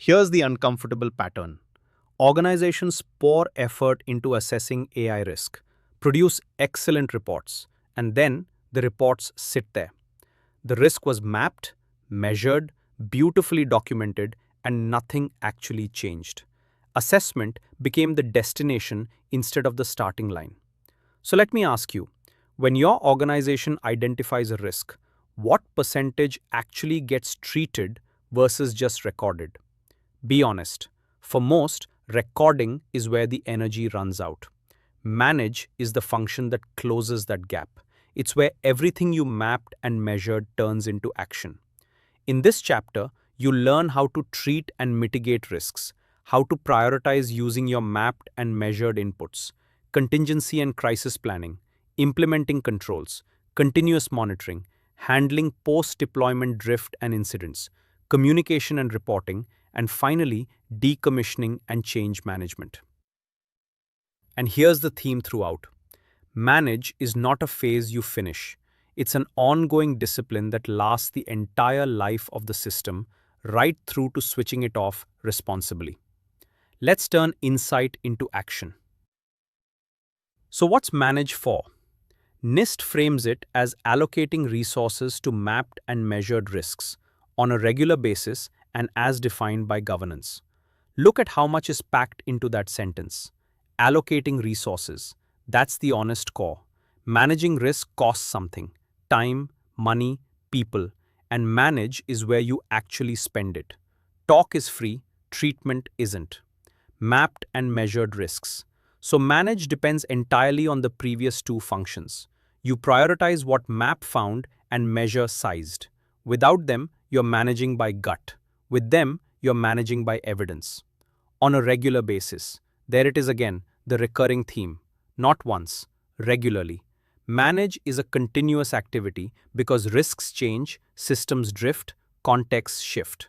Here's the uncomfortable pattern. Organizations pour effort into assessing AI risk, produce excellent reports, and then the reports sit there. The risk was mapped, measured, beautifully documented, and nothing actually changed. Assessment became the destination instead of the starting line. So let me ask you, when your organization identifies a risk, what percentage actually gets treated versus just recorded? Be honest. For most, recording is where the energy runs out. Manage is the function that closes that gap. It's where everything you mapped and measured turns into action. In this chapter, you learn how to treat and mitigate risks, how to prioritize using your mapped and measured inputs, contingency and crisis planning, implementing controls, continuous monitoring, handling post-deployment drift and incidents, communication and reporting, and finally, decommissioning and change management. And here's the theme throughout. Manage is not a phase you finish. It's an ongoing discipline that lasts the entire life of the system, right through to switching it off responsibly. Let's turn insight into action. So what's Manage for? NIST frames it as allocating resources to mapped and measured risks on a regular basis and as defined by governance. Look at how much is packed into that sentence. Allocating resources. That's the honest core. Managing risk costs something. Time, money, people. And manage is where you actually spend it. Talk is free, treatment isn't. Mapped and measured risks. So manage depends entirely on the previous two functions. You prioritize what map found and measure sized. Without them, you're managing by gut. With them, you're managing by evidence. On a regular basis. There it is again, the recurring theme. Not once, regularly. Manage is a continuous activity because risks change, systems drift, contexts shift.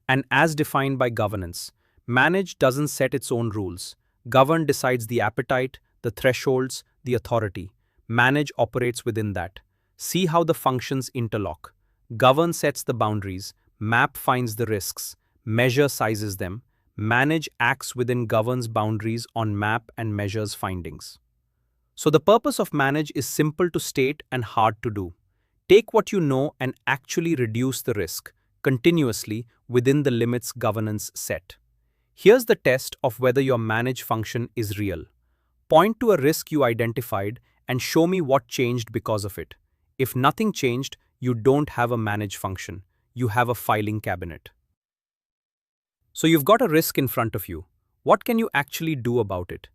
And as defined by governance, manage doesn't set its own rules. Govern decides the appetite, the thresholds, the authority. Manage operates within that. See how the functions interlock. Govern sets the boundaries, map finds the risks, measure sizes them, manage acts within govern's boundaries on map and measures findings. So the purpose of manage is simple to state and hard to do. Take what you know and actually reduce the risk, continuously within the limits governance set. Here's the test of whether your manage function is real. Point to a risk you identified and show me what changed because of it. If nothing changed, you don't have a manage function. You have a filing cabinet. So you've got a risk in front of you. What can you actually do about it?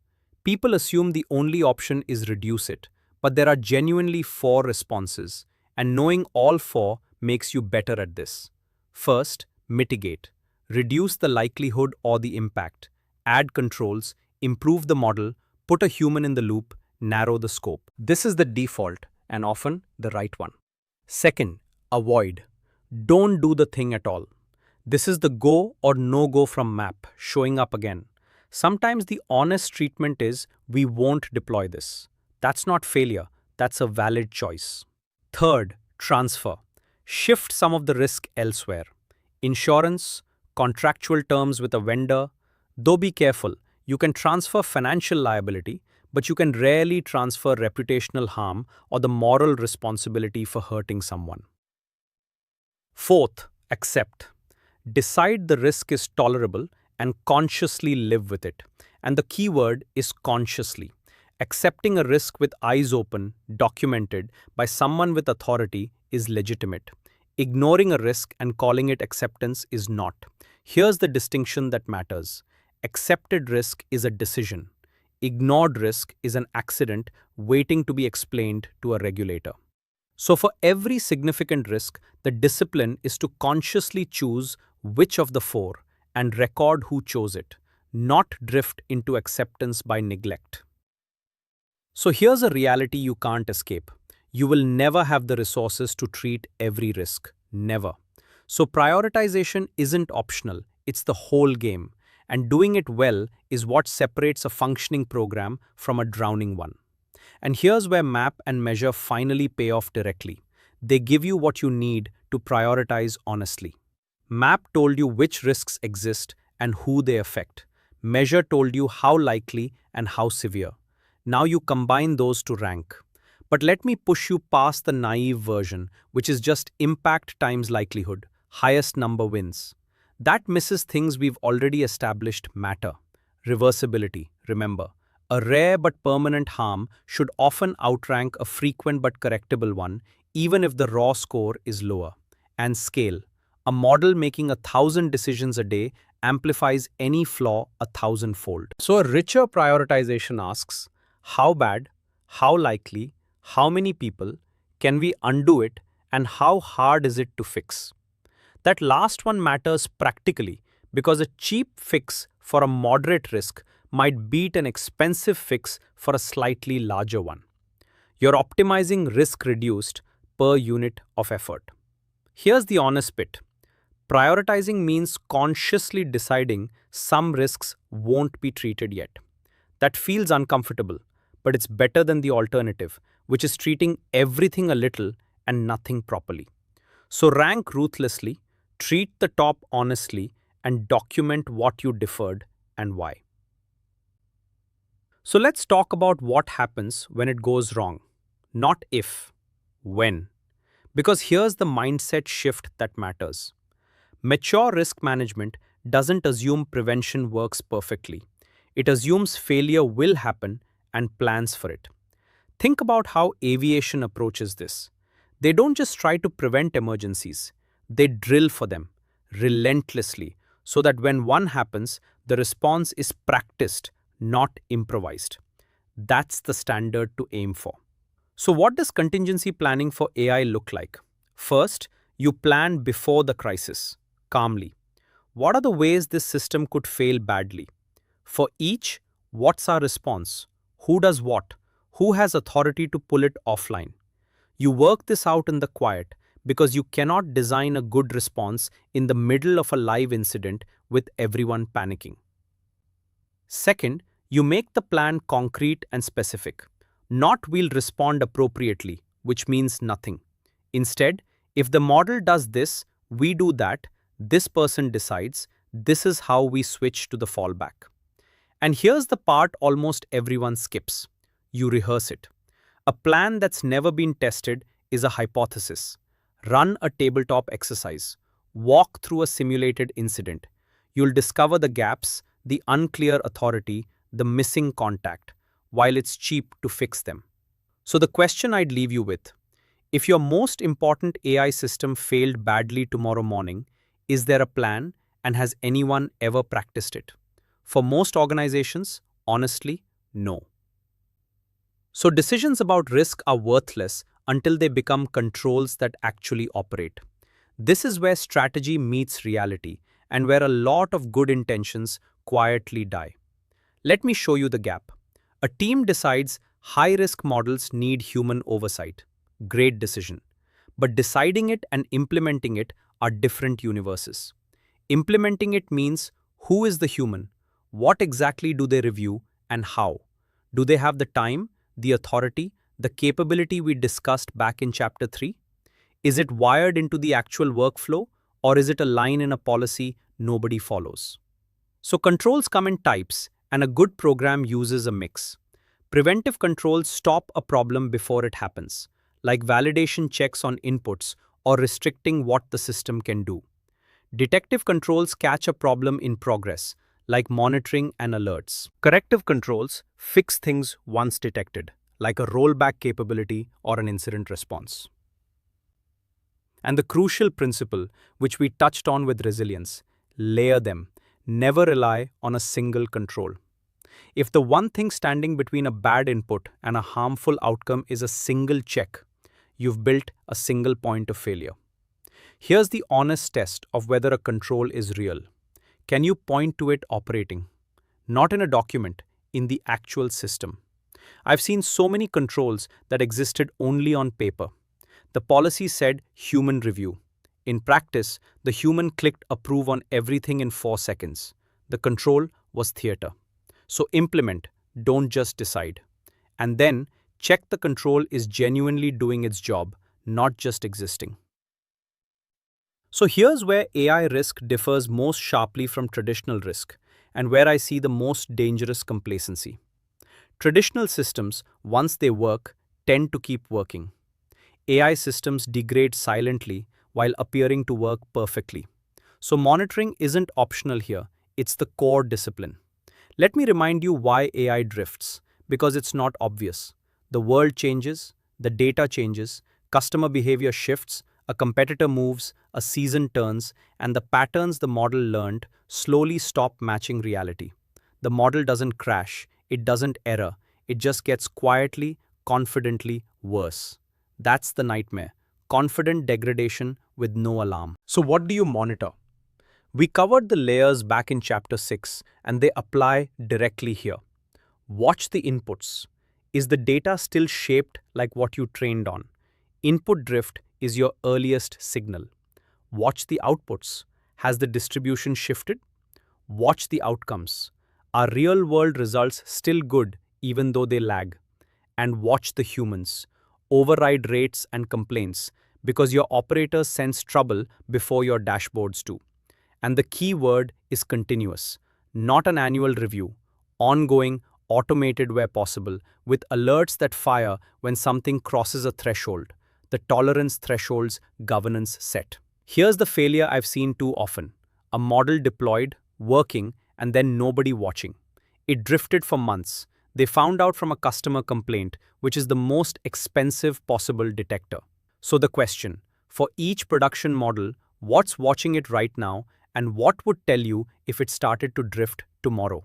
People assume the only option is reduce it, but there are genuinely 4 responses, and knowing all 4 makes you better at this. First, mitigate. Reduce the likelihood or the impact. Add controls, improve the model, put a human in the loop, narrow the scope. This is the default and often the right one. Second, avoid. Don't do the thing at all. This is the go or no-go from map showing up again. Sometimes the honest treatment is we won't deploy this. That's not failure, that's a valid choice. Third, transfer. Shift some of the risk elsewhere. Insurance, contractual terms with a vendor. Though be careful, you can transfer financial liability, but you can rarely transfer reputational harm or the moral responsibility for hurting someone. Fourth, accept. Decide the risk is tolerable and consciously live with it. And the key word is consciously. Accepting a risk with eyes open, documented by someone with authority is legitimate. Ignoring a risk and calling it acceptance is not. Here's the distinction that matters. Accepted risk is a decision. Ignored risk is an accident waiting to be explained to a regulator. So for every significant risk, the discipline is to consciously choose which of the 4 and record who chose it, not drift into acceptance by neglect. So here's a reality you can't escape. You will never have the resources to treat every risk. Never. So prioritization isn't optional, it's the whole game. And doing it well is what separates a functioning program from a drowning one. And here's where map and measure finally pay off directly. They give you what you need to prioritize honestly. Map told you which risks exist and who they affect. Measure told you how likely and how severe. Now you combine those to rank. But let me push you past the naive version, which is just impact times likelihood. Highest number wins. That misses things we've already established matter. Reversibility, remember. A rare but permanent harm should often outrank a frequent but correctable one, even if the raw score is lower. And scale. A model making 1,000 decisions a day amplifies any flaw 1,000-fold. So a richer prioritization asks, how bad, how likely, how many people, can we undo it, and how hard is it to fix? That last one matters practically because a cheap fix for a moderate risk might beat an expensive fix for a slightly larger one. You're optimizing risk reduced per unit of effort. Here's the honest bit. Prioritizing means consciously deciding some risks won't be treated yet. That feels uncomfortable, but it's better than the alternative, which is treating everything a little and nothing properly. So rank ruthlessly, treat the top honestly, and document what you deferred and why. So let's talk about what happens when it goes wrong. Not if, when. Because here's the mindset shift that matters. Mature risk management doesn't assume prevention works perfectly. It assumes failure will happen and plans for it. Think about how aviation approaches this. They don't just try to prevent emergencies, they drill for them relentlessly so that when one happens, the response is practiced, not improvised. That's the standard to aim for. So, what does contingency planning for AI look like? First, you plan before the crisis, calmly. What are the ways this system could fail badly? For each, what's our response? Who does what? Who has authority to pull it offline? You work this out in the quiet because you cannot design a good response in the middle of a live incident with everyone panicking. Second, you make the plan concrete and specific. Not we'll respond appropriately, which means nothing. Instead, if the model does this, we do that, this person decides, this is how we switch to the fallback. And here's the part almost everyone skips. You rehearse it. A plan that's never been tested is a hypothesis. Run a tabletop exercise. Walk through a simulated incident. You'll discover the gaps, the unclear authority, the missing contact, while it's cheap to fix them. So the question I'd leave you with, if your most important AI system failed badly tomorrow morning, is there a plan and has anyone ever practiced it? For most organizations, honestly, no. So decisions about risk are worthless until they become controls that actually operate. This is where strategy meets reality and where a lot of good intentions quietly die. Let me show you the gap. A team decides high-risk models need human oversight. Great decision. But deciding it and implementing it are different universes. Implementing it means who is the human, what exactly do they review, and how. Do they have the time, the authority, the capability we discussed back in Chapter 3? Is it wired into the actual workflow, or is it a line in a policy nobody follows? So controls come in types, and a good program uses a mix. Preventive controls stop a problem before it happens, like validation checks on inputs or restricting what the system can do. Detective controls catch a problem in progress, like monitoring and alerts. Corrective controls fix things once detected, like a rollback capability or an incident response. And the crucial principle, which we touched on with resilience, layer them. Never rely on a single control. If the one thing standing between a bad input and a harmful outcome is a single check, you've built a single point of failure. Here's the honest test of whether a control is real. Can you point to it operating? Not in a document, in the actual system. I've seen so many controls that existed only on paper. The policy said human review. In practice, the human clicked approve on everything in 4 seconds. The control was theater. So implement, don't just decide. And then check the control is genuinely doing its job, not just existing. So here's where AI risk differs most sharply from traditional risk, and where I see the most dangerous complacency. Traditional systems, once they work, tend to keep working. AI systems degrade silently while appearing to work perfectly. So monitoring isn't optional here, it's the core discipline. Let me remind you why AI drifts, because it's not obvious. The world changes, the data changes, customer behavior shifts, a competitor moves, a season turns, and the patterns the model learned slowly stop matching reality. The model doesn't crash, it doesn't error, it just gets quietly, confidently worse. That's the nightmare. Confident degradation with no alarm. So, what do you monitor? We covered the layers back in chapter 6 and they apply directly here. Watch the inputs. Is the data still shaped like what you trained on? Input drift is your earliest signal. Watch the outputs. Has the distribution shifted? Watch the outcomes. Are real world results still good even though they lag? And watch the humans. Override rates and complaints because your operators sense trouble before your dashboards do. And the key word is continuous, not an annual review, ongoing, automated where possible, with alerts that fire when something crosses a threshold, the tolerance thresholds governance set. Here's the failure I've seen too often: a model deployed, working, and then nobody watching. It drifted for months. They found out from a customer complaint, which is the most expensive possible detector. So the question, for each production model, what's watching it right now, and what would tell you if it started to drift tomorrow?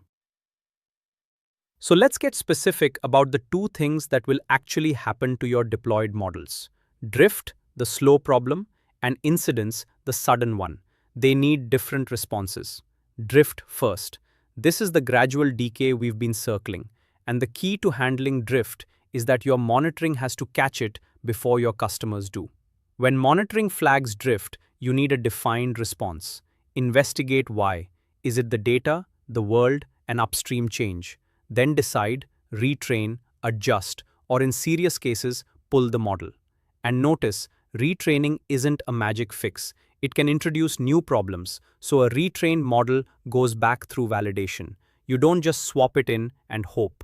So let's get specific about the two things that will actually happen to your deployed models. Drift, the slow problem, and incidence, the sudden one. They need different responses. Drift first. This is the gradual decay we've been circling, and the key to handling drift is that your monitoring has to catch it before your customers do. When monitoring flags drift, you need a defined response. Investigate why. Is it the data, the world, an upstream change? Then decide, retrain, adjust, or in serious cases, pull the model. And notice, retraining isn't a magic fix. It can introduce new problems, so a retrained model goes back through validation. You don't just swap it in and hope.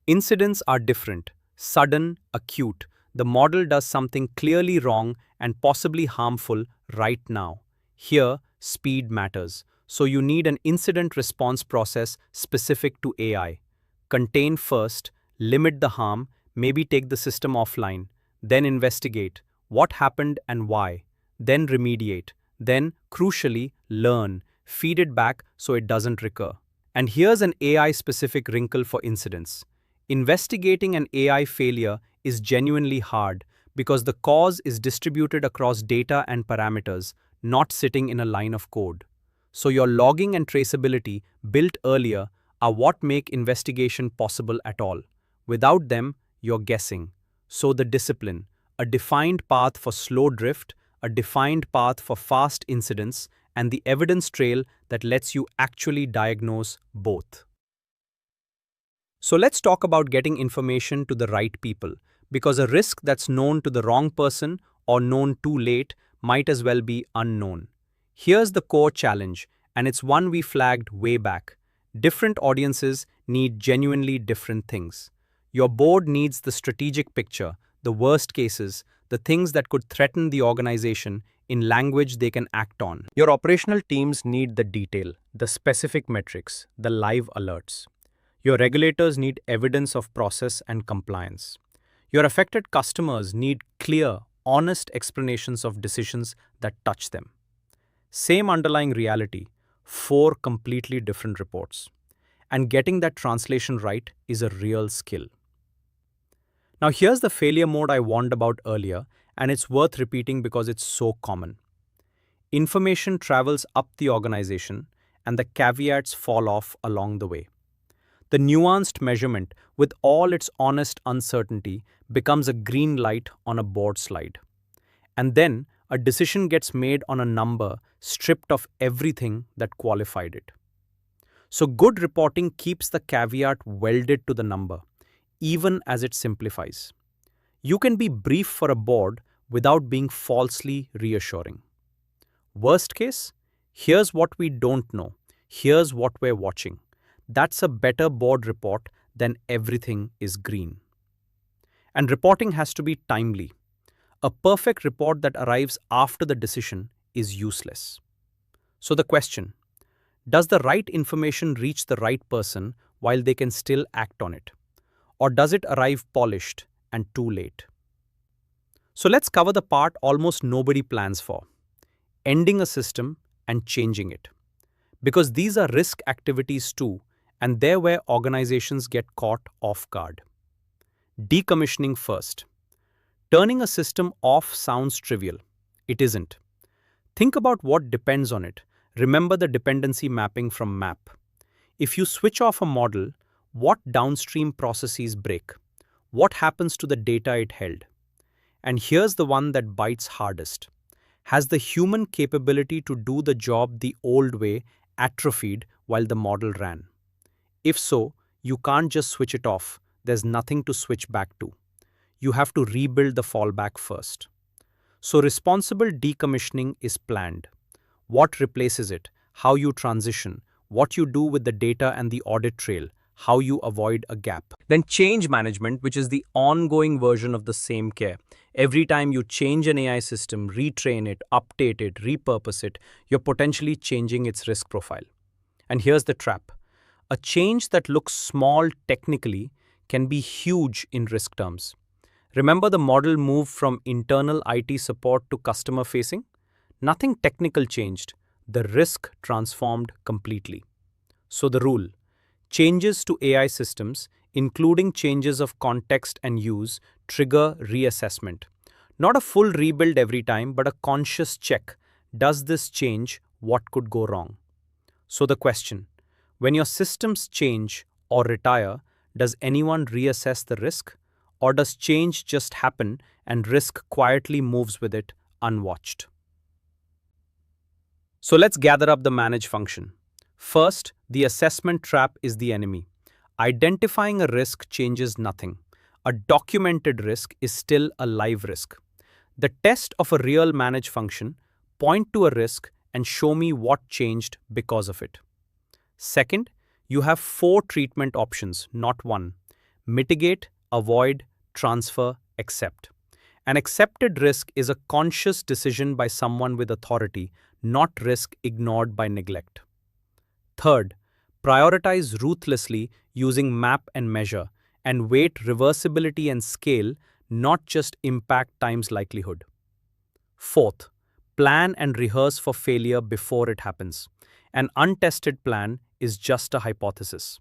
Incidents are different, sudden, acute. The model does something clearly wrong and possibly harmful right now. Here, speed matters, so you need an incident response process specific to AI. Contain first, limit the harm, maybe take the system offline, then investigate what happened and why, then remediate, then, crucially, learn, feed it back so it doesn't recur. And here's an AI-specific wrinkle for incidents. Investigating an AI failure is genuinely hard because the cause is distributed across data and parameters, not sitting in a line of code. So your logging and traceability, built earlier, are what make investigation possible at all. Without them, you're guessing. So the discipline, a defined path for slow drift, a defined path for fast incidents, and the evidence trail that lets you actually diagnose both. So let's talk about getting information to the right people, because a risk that's known to the wrong person or known too late might as well be unknown. Here's the core challenge, and it's one we flagged way back. Different audiences need genuinely different things. Your board needs the strategic picture, the worst cases, the things that could threaten the organization in language they can act on. Your operational teams need the detail, the specific metrics, the live alerts. Your regulators need evidence of process and compliance. Your affected customers need clear, honest explanations of decisions that touch them. Same underlying reality, four completely different reports. And getting that translation right is a real skill. Now here's the failure mode I warned about earlier, and it's worth repeating because it's so common. Information travels up the organization, and the caveats fall off along the way. The nuanced measurement, with all its honest uncertainty, becomes a green light on a board slide. And then, a decision gets made on a number stripped of everything that qualified it. So good reporting keeps the caveat welded to the number, even as it simplifies. You can be brief for a board, without being falsely reassuring. Worst case, here's what we don't know, here's what we're watching. That's a better board report than everything is green. And reporting has to be timely. A perfect report that arrives after the decision is useless. So the question, does the right information reach the right person while they can still act on it? Or does it arrive polished and too late? So let's cover the part almost nobody plans for, ending a system and changing it. Because these are risk activities too, and they're where organizations get caught off guard. Decommissioning first. Turning a system off sounds trivial. It isn't. Think about what depends on it. Remember the dependency mapping from MAP. If you switch off a model, what downstream processes break? What happens to the data it held? And here's the one that bites hardest. Has the human capability to do the job the old way atrophied while the model ran? If so, you can't just switch it off. There's nothing to switch back to. You have to rebuild the fallback first. So responsible decommissioning is planned. What replaces it, how you transition, what you do with the data and the audit trail, how you avoid a gap. Then change management, which is the ongoing version of the same care. Every time you change an AI system, retrain it, update it, repurpose it, you're potentially changing its risk profile. And here's the trap. A change that looks small technically can be huge in risk terms. Remember the model move from internal IT support to customer facing? Nothing technical changed. The risk transformed completely. So the rule, changes to AI systems, including changes of context and use, trigger reassessment. Not a full rebuild every time, but a conscious check. Does this change what could go wrong? So the question, when your systems change or retire, does anyone reassess the risk? Or does change just happen and risk quietly moves with it unwatched? So let's gather up the manage function. First, the assessment trap is the enemy. Identifying a risk changes nothing. A documented risk is still a live risk. The test of a real manage function, point to a risk and show me what changed because of it. Second, you have 4 treatment options, not one. Mitigate, avoid, transfer, accept. An accepted risk is a conscious decision by someone with authority, not risk ignored by neglect. Third, prioritize ruthlessly using map and measure, and weight reversibility and scale, not just impact times likelihood. Fourth, plan and rehearse for failure before it happens. An untested plan is just a hypothesis.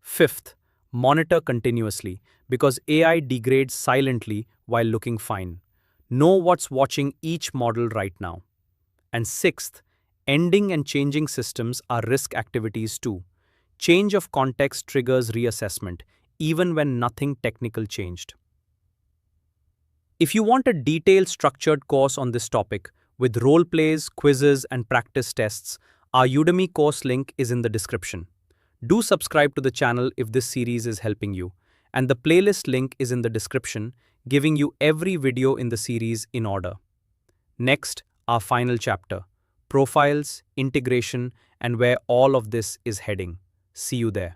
Fifth, monitor continuously because AI degrades silently while looking fine. Know what's watching each model right now. And sixth, ending and changing systems are risk activities too. Change of context triggers reassessment, even when nothing technical changed. If you want a detailed structured course on this topic, with role plays, quizzes, and practice tests, our Udemy course link is in the description. Do subscribe to the channel if this series is helping you, and the playlist link is in the description, giving you every video in the series in order. Next, our final chapter, profiles, integration, and where all of this is heading. See you there.